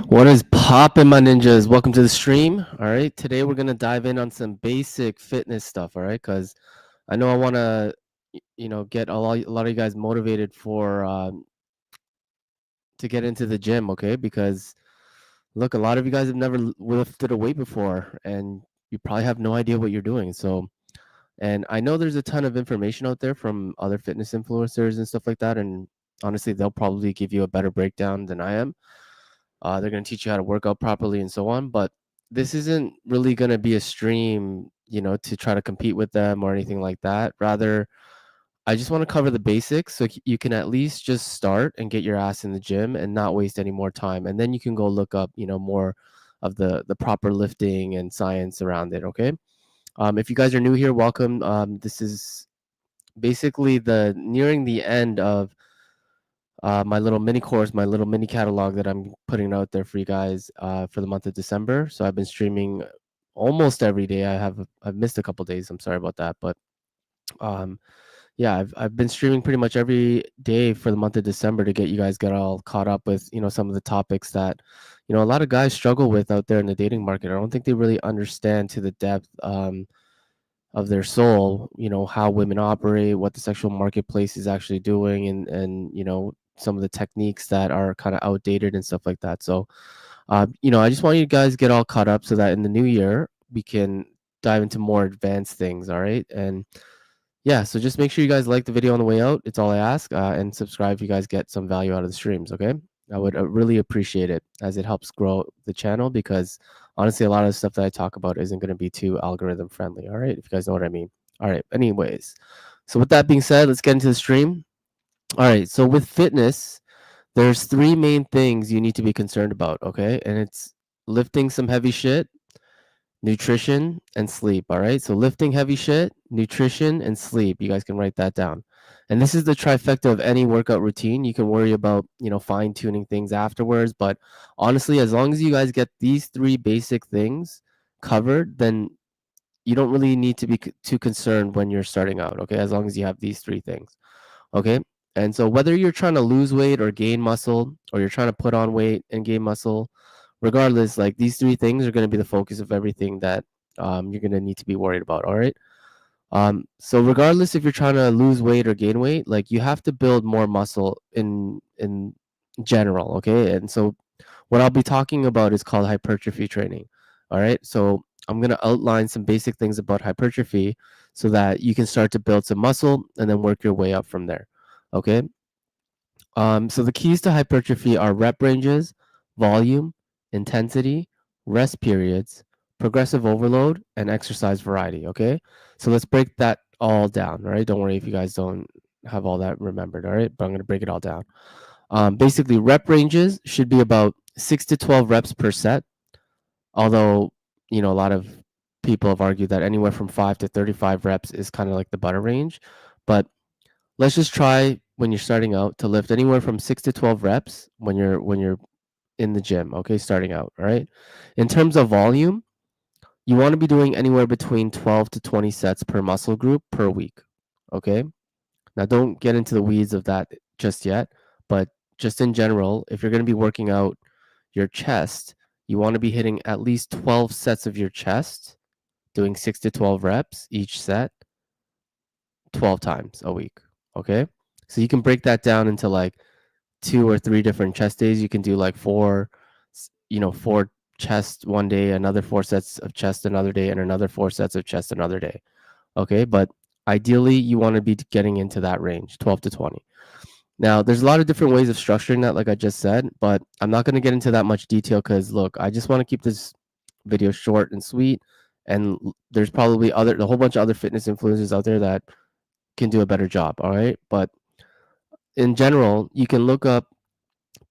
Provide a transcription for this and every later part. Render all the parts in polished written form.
What is poppin', my ninjas? Welcome to the stream. All right, today we're gonna dive in on some basic fitness stuff. All right, because I know I want to, get a lot of you guys motivated for to get into the gym. Okay, because look, a lot of you guys have never lifted a weight before, and you probably have no idea what you're doing. So, and I know there's a ton of information out there from other fitness influencers and stuff like that, and honestly, they'll probably give you a better breakdown than I am. They're going to teach you how to work out properly and so on. But this isn't really going to be a stream, to try to compete with them or anything like that. Rather, I just want to cover the basics so you can at least just start and get your ass in the gym and not waste any more time. And then you can go look up, more of the proper lifting and science around it. Okay. If you guys are new here, welcome. This is basically the nearing the end of my little mini course, my little mini catalog that I'm putting out there for you guys for the month of December. So I've been streaming almost every day. I've missed a couple days. I'm sorry about that, but um, yeah, I've been streaming pretty much every day for the month of December to get all caught up with some of the topics that a lot of guys struggle with out there in the dating market. I don't think they really understand to the depth. Of their soul, how women operate, what the sexual marketplace is actually doing, and some of the techniques that are kind of outdated and stuff like that. So, I just want you guys to get all caught up so that in the new year we can dive into more advanced things. All right, and yeah, so just make sure you guys like the video on the way out. It's all I ask, and subscribe if you guys get some value out of the streams. Okay, I would really appreciate it as it helps grow the channel because honestly, a lot of the stuff that I talk about isn't going to be too algorithm friendly. All right, if you guys know what I mean. All right. Anyways, so with that being said, let's get into the stream. All right. So with fitness, there's three main things you need to be concerned about. Okay, and it's lifting some heavy shit, nutrition, and sleep. All right. So lifting heavy shit, nutrition, and sleep. You guys can write that down. And this is the trifecta of any workout routine. You can worry about, fine tuning things afterwards. But honestly, as long as you guys get these three basic things covered, then you don't really need to be too concerned when you're starting out. Okay. As long as you have these three things. Okay. And so whether you're trying to lose weight or gain muscle, or you're trying to put on weight and gain muscle, regardless, like these three things are going to be the focus of everything that you're going to need to be worried about. All right. So regardless if you're trying to lose weight or gain weight, like you have to build more muscle in general. Okay. And so what I'll be talking about is called hypertrophy training. All right. So I'm going to outline some basic things about hypertrophy so that you can start to build some muscle and then work your way up from there. Okay. So the keys to hypertrophy are rep ranges, volume, intensity, rest periods, progressive overload, and exercise variety. Okay. So let's break that all down. All right. Don't worry if you guys don't have all that remembered. All right. But I'm going to break it all down. Basically, rep ranges should be about 6 to 12 reps per set. Although, a lot of people have argued that anywhere from 5 to 35 reps is kind of like the butter range. But let's just try when you're starting out to lift anywhere from 6 to 12 reps when you're in the gym, okay, starting out, all right? In terms of volume, you want to be doing anywhere between 12 to 20 sets per muscle group per week, okay? Now don't get into the weeds of that just yet, but just in general, if you're going to be working out your chest, you want to be hitting at least 12 sets of your chest, doing 6 to 12 reps each set 12 times a week, okay? So you can break that down into like 2 or 3 different chest days. You can do like 4 chest one day, another 4 sets of chest another day, and another 4 sets of chest another day. Okay, but ideally you want to be getting into that range, 12 to 20. Now, there's a lot of different ways of structuring that, like I just said, but I'm not going to get into that much detail because, look, I just want to keep this video short and sweet. And there's probably a whole bunch of other fitness influencers out there that can do a better job. All right, but in general, you can look up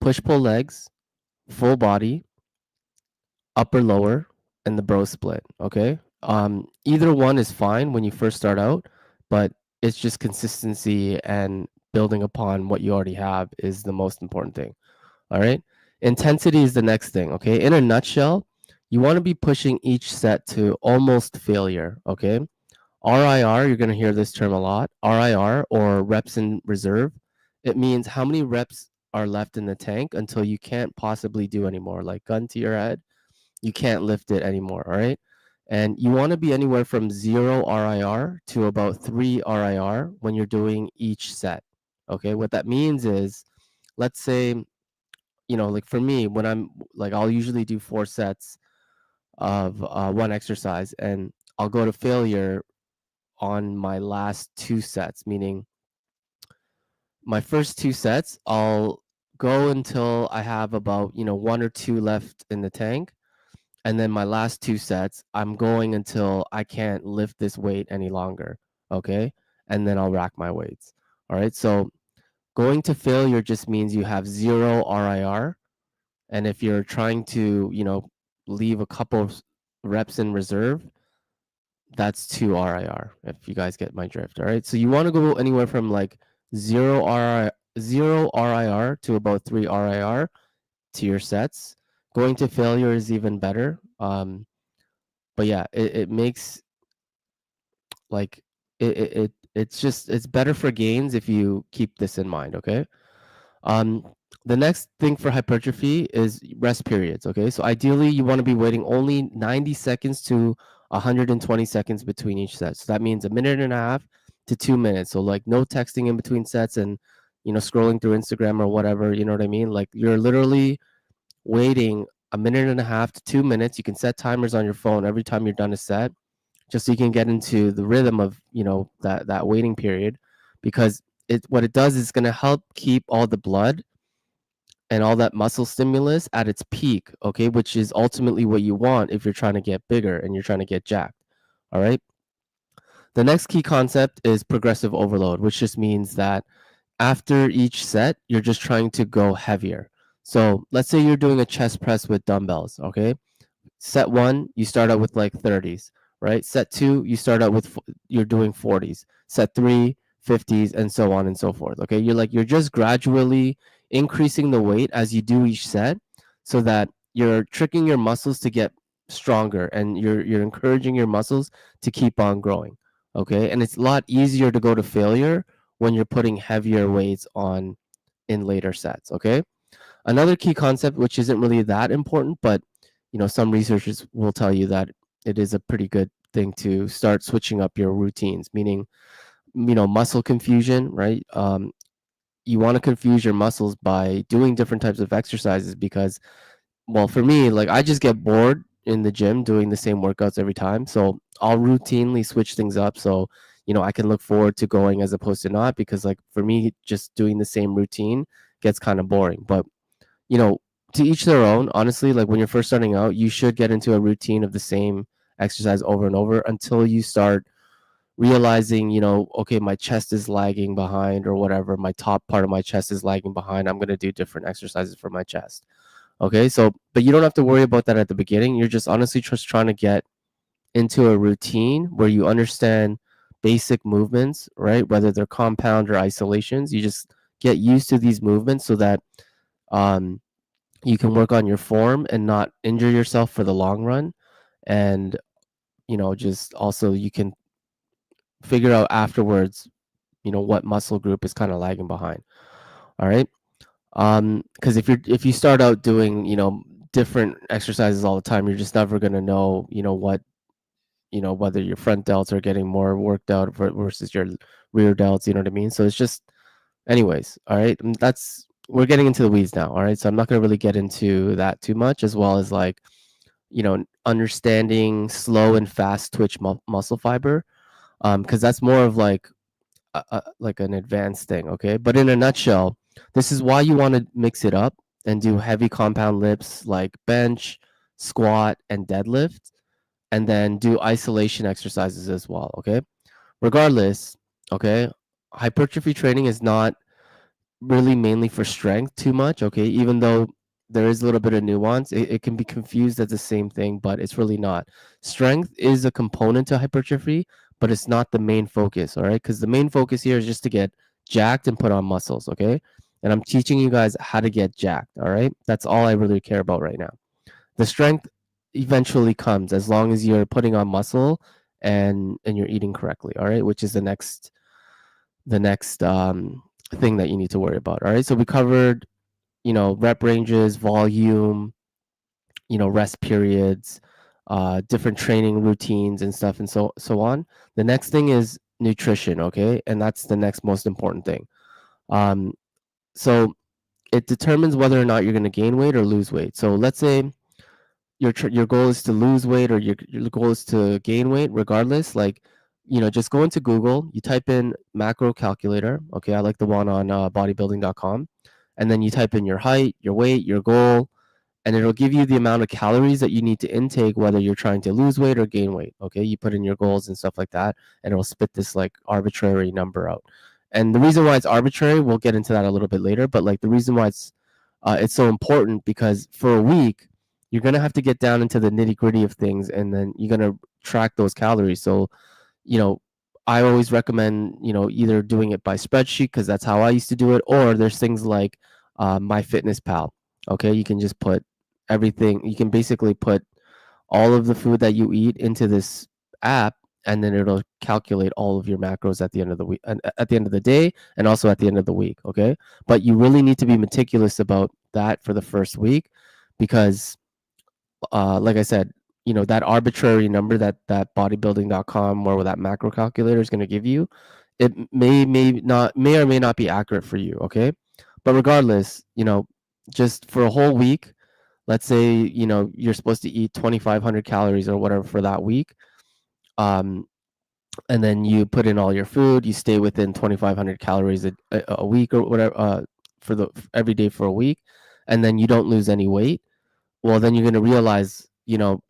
push pull legs, full body, upper lower, and the bro split. Okay. Either one is fine when you first start out, but it's just consistency and building upon what you already have is the most important thing. All right. Intensity is the next thing. Okay. In a nutshell, you want to be pushing each set to almost failure. Okay. RIR, you're going to hear this term a lot. RIR, or reps in reserve. It means how many reps are left in the tank until you can't possibly do anymore. Like gun to your head, you can't lift it anymore. All right. And you want to be anywhere from 0 RIR to about 3 RIR when you're doing each set. Okay. What that means is, let's say, like for me, when I'm like, I'll usually do 4 sets of one exercise, and I'll go to failure on my last 2 sets, meaning my first 2 sets, I'll go until I have about, 1 or 2 left in the tank. And then my last 2 sets, I'm going until I can't lift this weight any longer. Okay. And then I'll rack my weights. All right. So going to failure just means you have 0 RIR. And if you're trying to, leave a couple of reps in reserve, that's 2 RIR, if you guys get my drift. All right. So you want to go anywhere from like 0 RIR to about 3 RIR to your sets. Going to failure is even better. But yeah, it makes like it's better for gains if you keep this in mind. Okay. Um, the next thing for hypertrophy is rest periods. Okay, so ideally you want to be waiting only 90 seconds to 120 seconds between each set. So that means a minute and a half to 2 minutes. So like no texting in between sets and scrolling through Instagram or whatever. You know what I mean? Like you're literally waiting a minute and a half to 2 minutes. You can set timers on your phone every time you're done a set, just so you can get into the rhythm of that waiting period, because what it does is going to help keep all the blood and all that muscle stimulus at its peak, okay, which is ultimately what you want if you're trying to get bigger and you're trying to get jacked. All right. The next key concept is progressive overload, which just means that after each set, you're just trying to go heavier. So let's say you're doing a chest press with dumbbells, okay? Set 1, you start out with like 30s, right? Set 2, you start out with you're doing 40s. Set 3, 50s, and so on and so forth. Okay, you're just gradually increasing the weight as you do each set, so that you're tricking your muscles to get stronger, and you're encouraging your muscles to keep on growing. Okay, and it's a lot easier to go to failure when you're putting heavier weights on in later sets. Okay. Another key concept, which isn't really that important, but some researchers will tell you that it is a pretty good thing to start switching up your routines, meaning, muscle confusion, right? You want to confuse your muscles by doing different types of exercises because, well, for me, like I just get bored in the gym doing the same workouts every time. So I'll routinely switch things up. So, I can look forward to going as opposed to not, because like for me, just doing the same routine gets kind of boring. But you know, to each their own. Honestly, like when you're first starting out, you should get into a routine of the same exercise over and over until you start realizing, okay, my chest is lagging behind or whatever. My top part of my chest is lagging behind. I'm going to do different exercises for my chest. Okay. So, but you don't have to worry about that at the beginning. You're just honestly just trying to get into a routine where you understand basic movements, right? Whether they're compound or isolations, you just get used to these movements so that, um, you can work on your form and not injure yourself for the long run. And just also you can figure out afterwards what muscle group is kind of lagging behind. All right. Because if you start out doing different exercises all the time, you're just never going to know what whether your front delts are getting more worked out versus your rear delts. You know what I mean? So it's just, anyways. All right. We're getting into the weeds now. All right. So I'm not going to really get into that too much, as well as like understanding slow and fast twitch muscle fiber, because that's more of like like an advanced thing. Okay. But in a nutshell, this is why you want to mix it up and do heavy compound lifts like bench, squat, and deadlift, and then do isolation exercises as well. Okay. Regardless, okay, hypertrophy training is not really mainly for strength too much. Okay. Even though there is a little bit of nuance, it can be confused as the same thing, but it's really not. Strength is a component to hypertrophy, but it's not the main focus. All right. Because the main focus here is just to get jacked and put on muscles. Okay. And I'm teaching you guys how to get jacked. All right. That's all I really care about right now. The strength eventually comes as long as you're putting on muscle and you're eating correctly. All right. Which is the next thing that you need to worry about. All right. So we covered rep ranges, volume, rest periods, different training routines and stuff, and so on. The next thing is nutrition, okay, and that's the next most important thing. Um, so it determines whether or not you're going to gain weight or lose weight. So let's say your goal is to lose weight or your goal is to gain weight. Regardless, like, just go into Google, you type in macro calculator. Okay, I like the one on bodybuilding.com, and then you type in your height, your weight, your goal, and it'll give you the amount of calories that you need to intake, whether you're trying to lose weight or gain weight. Okay, you put in your goals and stuff like that, and it'll spit this like arbitrary number out. And the reason why it's arbitrary, we'll get into that a little bit later, but like the reason why it's so important, because for a week you're gonna have to get down into the nitty gritty of things, and then you're gonna track those calories. So, you know, I always recommend, either doing it by spreadsheet, because that's how I used to do it, or there's things like MyFitnessPal. Okay, you can just put everything. You can basically put all of the food that you eat into this app, and then it'll calculate all of your macros at the end of the week, at the end of the day, and also at the end of the week. Okay, but you really need to be meticulous about that for the first week, because like I said, that arbitrary number that bodybuilding.com or that macro calculator is going to give you, it may or may not be accurate for you. Okay, but regardless, just for a whole week, let's say you're supposed to eat 2,500 calories or whatever for that week, um, and then you put in all your food, you stay within 2,500 calories a week or whatever, for every day for a week, and then you don't lose any weight. Well, then you're going to realize,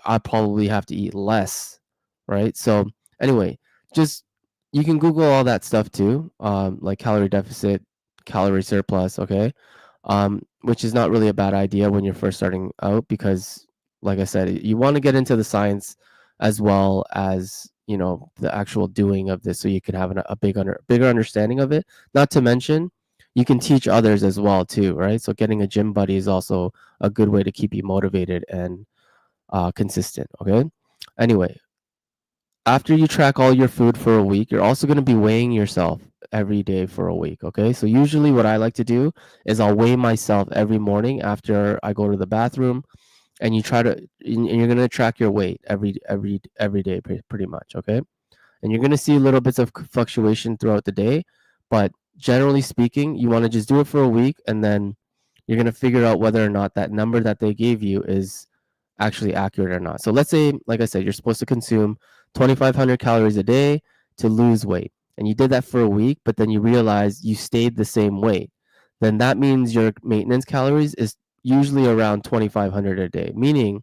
I probably have to eat less, right? So anyway, just, you can Google all that stuff too, like calorie deficit, calorie surplus, okay? Which is not really a bad idea when you're first starting out, because, like I said, you want to get into the science as well as, the actual doing of this, so you can have a bigger understanding of it. Not to mention, you can teach others as well too, right? So getting a gym buddy is also a good way to keep you motivated and consistent. Okay. Anyway, after you track all your food for a week, you're also going to be weighing yourself every day for a week. Okay. So usually what I like to do is I'll weigh myself every morning after I go to the bathroom, and you're going to track your weight every day, pretty much. Okay. And you're going to see little bits of fluctuation throughout the day, but generally speaking, you want to just do it for a week, and then you're going to figure out whether or not that number that they gave you is actually accurate or not. So let's say, like I said, you're supposed to consume 2,500 calories a day to lose weight, and you did that for a week, but then you realize you stayed the same weight. Then that means your maintenance calories is usually around 2,500 a day, meaning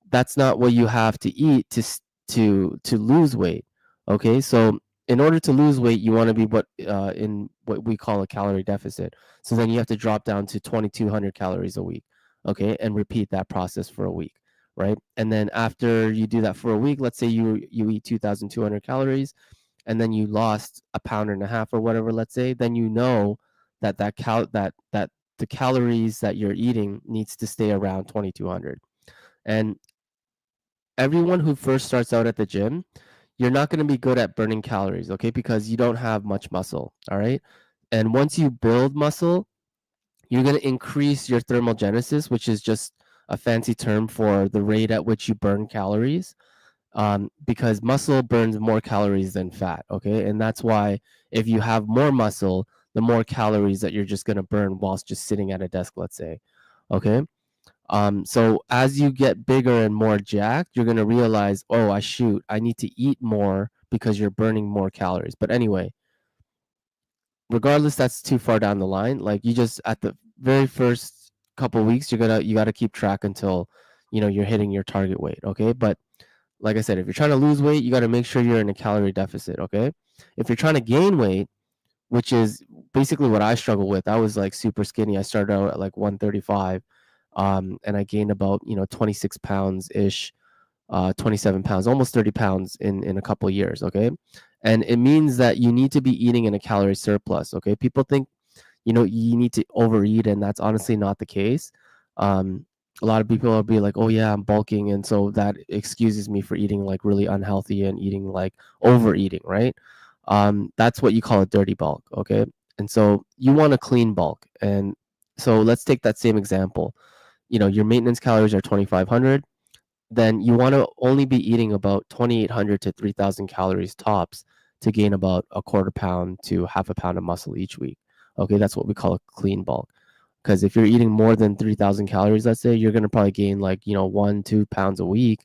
that's not what you have to eat to lose weight. Okay, so in order to lose weight, you want to be in what we call a calorie deficit. So then you have to drop down to 2,200 calories a week. Okay, and repeat that process for a week, right? And then after you do that for a week, let's say you eat 2,200 calories, and then you lost a pound and a half or whatever. Let's say, then that the calories that you're eating needs to stay around 2,200. And everyone who first starts out at the gym, you're not going to be good at burning calories, okay? Because you don't have much muscle, all right? And once you build muscle, you're going to increase your thermogenesis, which is just a fancy term for the rate at which you burn calories, because muscle burns more calories than fat, okay? And that's why if you have more muscle, the more calories that you're just going to burn whilst just sitting at a desk, let's say, okay? So as you get bigger and more jacked, you're gonna realize, oh, I need to eat more because you're burning more calories. But anyway, regardless, that's too far down the line. Like, you just, at the very first couple weeks, you gotta keep track until you're hitting your target weight. Okay, but like I said, if you're trying to lose weight, you got to make sure you're in a calorie deficit. Okay, if you're trying to gain weight, which is basically what I struggle with. I was like super skinny. I started out at like 135, and I gained about 26 pounds ish, 27 pounds, almost 30 pounds in a couple of years. Okay, and it means that you need to be eating in a calorie surplus. Okay, people think you need to overeat, and that's honestly not the case. A lot of people will be like, oh yeah, I'm bulking, and so that excuses me for eating like really unhealthy and eating like overeating, right? That's what you call a dirty bulk. Okay, and so you want a clean bulk, and So let's take that same example. Your maintenance calories are 2,500. Then you want to only be eating about 2,800 to 3,000 calories tops to gain about a quarter pound to half a pound of muscle each week. Okay, that's what we call a clean bulk. Because if you're eating more than 3,000 calories, let's say, you're going to probably gain like 1-2 pounds a week,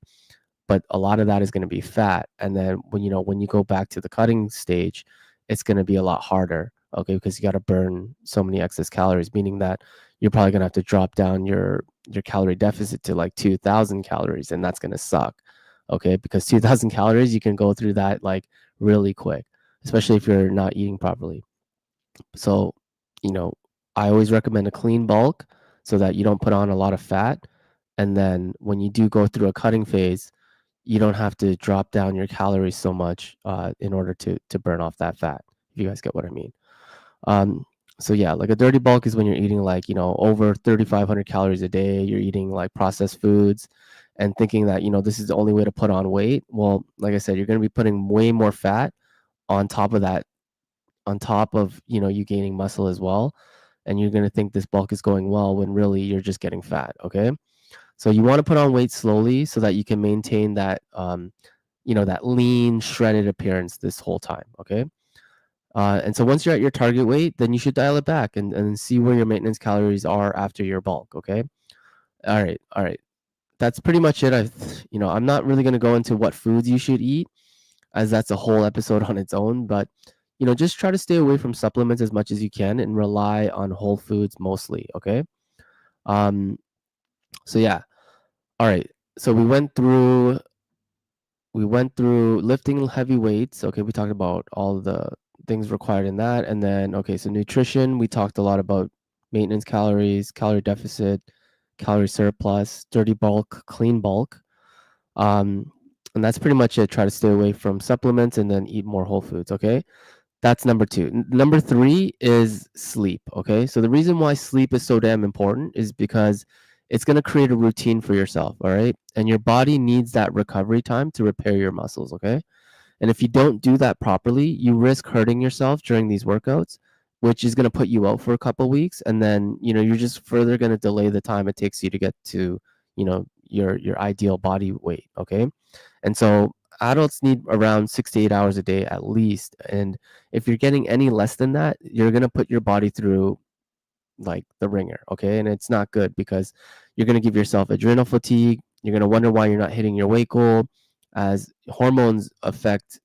but a lot of that is going to be fat. And then when you go back to the cutting stage, it's going to be a lot harder. Okay, because you got to burn so many excess calories, meaning that you're probably going to have to drop down your calorie deficit to like 2,000 calories, and that's going to suck. Okay, because 2,000 calories, you can go through that like really quick, especially if you're not eating properly. So, I always recommend a clean bulk so that you don't put on a lot of fat. And then when you do go through a cutting phase, you don't have to drop down your calories so much in order to burn off that fat. If you guys get what I mean. Um, so yeah, like a dirty bulk is when you're eating like over 3,500 calories a day. You're eating like processed foods, and thinking that this is the only way to put on weight. Well, like I said, you're going to be putting way more fat on top of that, on top of you gaining muscle as well, and you're going to think this bulk is going well when really you're just getting fat. Okay, so you want to put on weight slowly so that you can maintain that that lean shredded appearance this whole time. Okay, and so once you're at your target weight, then you should dial it back and see where your maintenance calories are after your bulk. Okay, all right, that's pretty much it. I'm not really going to go into what foods you should eat, as that's a whole episode on its own. But just try to stay away from supplements as much as you can and rely on whole foods mostly. Okay. Um. So yeah. All right. So we went through lifting heavy weights. Okay, we talked about all the things required in that, and then okay, so nutrition. We talked a lot about maintenance calories, calorie deficit, calorie surplus, dirty bulk, clean bulk. Um, and that's pretty much it. Try to stay away from supplements and then eat more whole foods. Okay. That's number two. Number three is sleep. Okay. So the reason why sleep is so damn important is because it's going to create a routine for yourself. All right. And your body needs that recovery time to repair your muscles. Okay. And if you don't do that properly, you risk hurting yourself during these workouts, which is going to put you out for a couple of weeks. And then, you're just further going to delay the time it takes you to get to, your ideal body weight. Okay. And so adults need around 6 to 8 hours a day at least. And if you're getting any less than that, you're going to put your body through like the ringer. Okay. And it's not good because you're going to give yourself adrenal fatigue. You're going to wonder why you're not hitting your weight goal, as hormones affect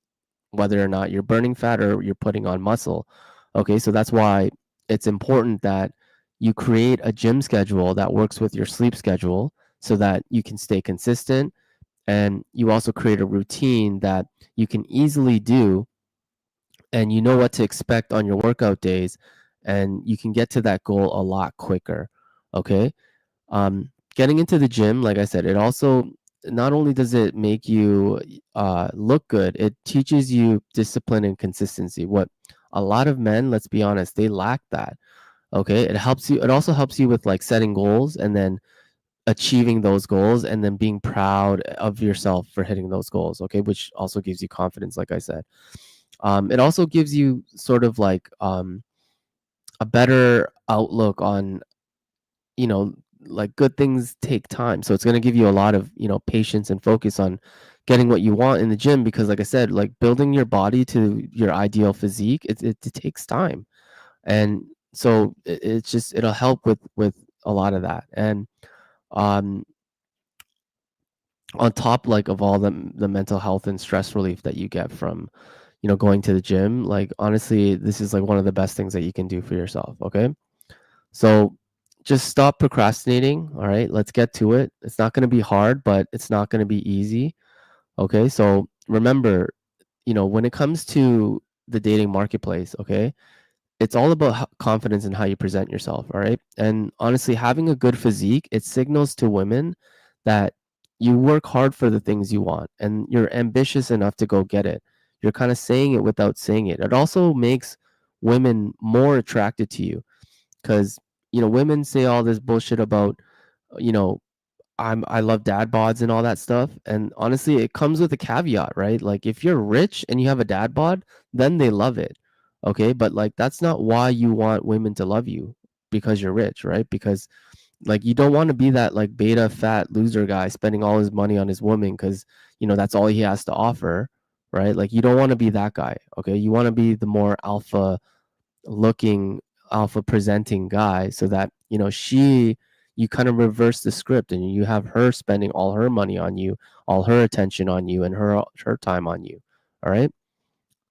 whether or not you're burning fat or you're putting on muscle. Okay. So that's why it's important that you create a gym schedule that works with your sleep schedule so that you can stay consistent, and you also create a routine that you can easily do, and you know what to expect on your workout days, and you can get to that goal a lot quicker. Okay. Getting into the gym, like I said, it also, not only does it make you look good, it teaches you discipline and consistency. What a lot of men, let's be honest, they lack that. Okay. It also helps you with like setting goals and then achieving those goals, and then being proud of yourself for hitting those goals. Okay, which also gives you confidence, like I said. It also gives you sort of like a better outlook on, you know like, good things take time, so it's going to give you a lot of patience and focus on getting what you want in the gym, because like I said, like, building your body to your ideal physique, it takes time. And so it'll help with a lot of that. And um on top, like, of all the mental health and stress relief that you get from going to the gym, like, honestly, this is like one of the best things that you can do for yourself. Okay, so just stop procrastinating. All right, let's get to it. It's not going to be hard, but it's not going to be easy. Okay, so remember, when it comes to the dating marketplace, okay, it's all about confidence and how you present yourself. All right, and honestly, having a good physique, it signals to women that you work hard for the things you want and you're ambitious enough to go get it. You're kind of saying it without saying it. It also makes women more attracted to you, because women say all this bullshit about, you know I love dad bods and all that stuff. And honestly, it comes with a caveat, right? Like, if you're rich and you have a dad bod, then they love it. Okay. But like, that's not why you want women to love you. because you're rich, right? Because like you don't want to be that like beta fat loser guy spending all his money on his woman because that's all he has to offer, right? Like you don't want to be that guy. Okay, you want to be the more alpha looking, alpha presenting guy, so that you kind of reverse the script and you have her spending all her money on you, all her attention on you, and her time on you. All right,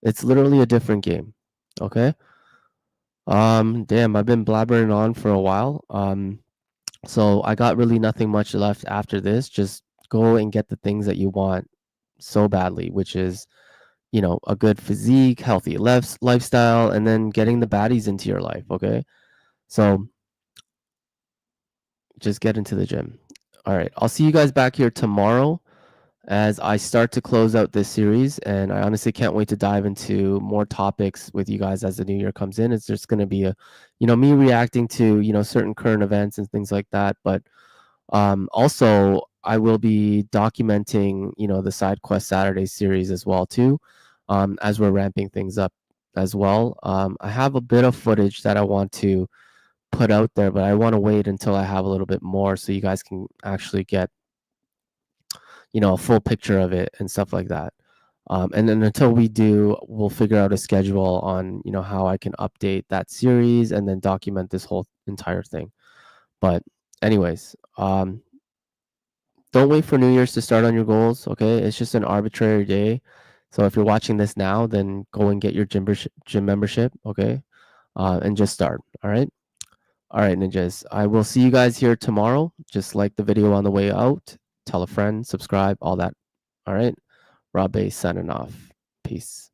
it's literally a different game. Okay. Damn, I've been blabbering on for a while. So I got really nothing much left after this. Just go and get the things that you want so badly, which is, a good physique, healthy lifestyle, and then getting the baddies into your life. Okay. So just get into the gym. All right. I'll see you guys back here tomorrow as I start to close out this series. And I honestly can't wait to dive into more topics with you guys as the new year comes in. It's just going to be me reacting to, certain current events and things like that. But also, I will be documenting, the Side Quest Saturday series as well too, as we're ramping things up as well. I have a bit of footage that I want to put out there, but I want to wait until I have a little bit more so you guys can actually get, a full picture of it and stuff like that. And then until we do, we'll figure out a schedule on, how I can update that series and then document this whole entire thing. But anyways, don't wait for New Year's to start on your goals. Okay, it's just an arbitrary day. So if you're watching this now, then go and get your gym membership. Okay, and just start. All right. All right, ninjas. I will see you guys here tomorrow. Just like the video on the way out. Tell a friend, subscribe, all that. All right. Rob Base signing off. Peace.